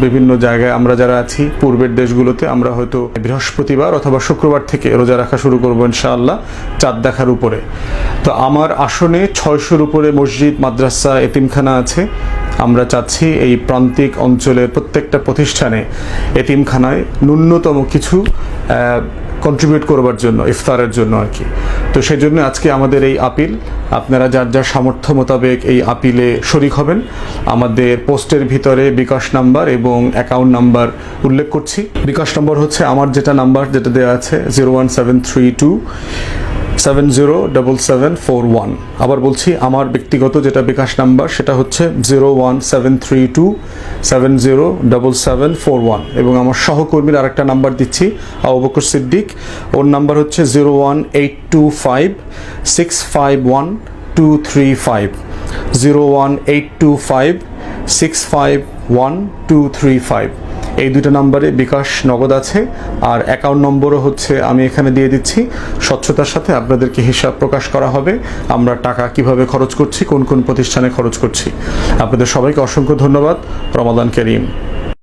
বিভিন্ন জায়গায় আমরা যারা আছি পূর্বের দেশগুলোতে আমরা হয়তো বৃহস্পতিবার অথবা শুক্রবার থেকে রোজা রাখা শুরু করবো ইনশাআল্লাহ চাঁদ দেখার উপরে। তো আমার আসনে 600-র উপরে মসজিদ, মাদ্রাসা, এতিমখানা আছে। আমরা চাচ্ছি এই প্রান্তিক অঞ্চলের প্রত্যেকটা প্রতিষ্ঠানে এতিমখানায় ন্যূনতম কিছু কন্ট্রিবিউট করবার জন্য, ইফতারের জন্য আর কি। তো সেই জন্য আজকে আমাদের এই আপিল, আপনারা যার যার সামর্থ্য মোতাবেক এই আপিলে শরিক হবেন। আমাদের পোস্টের ভিতরে বিকাশ নাম্বার এবং অ্যাকাউন্ট নাম্বার উল্লেখ করছি। বিকাশ নম্বর হচ্ছে আমার যেটা নাম্বার যেটা দেওয়া আছে 01732707741। আবার বলছি, আমার ব্যক্তিগত যেটা বিকাশ নাম্বার সেটা হচ্ছে 01732707741 এবং আমার সহকর্মীর আরেকটা নাম্বার দিচ্ছি, আবু বকর সিদ্দিক, ওর নাম্বার হচ্ছে 01825651235 01825651235। এই দুটো নাম্বারে বিকাশ নগদ আছে। আর অ্যাকাউন্ট নম্বরও হচ্ছে আমি এখানে দিয়ে দিচ্ছি। স্বচ্ছতার সাথে আপনাদেরকে হিসাব প্রকাশ করা হবে আমরা টাকা কিভাবে খরচ করছি, কোন কোন প্রতিষ্ঠানে খরচ করছি। আপনাদের সবাইকে অসংখ্য ধন্যবাদ। রমাদান কারীম।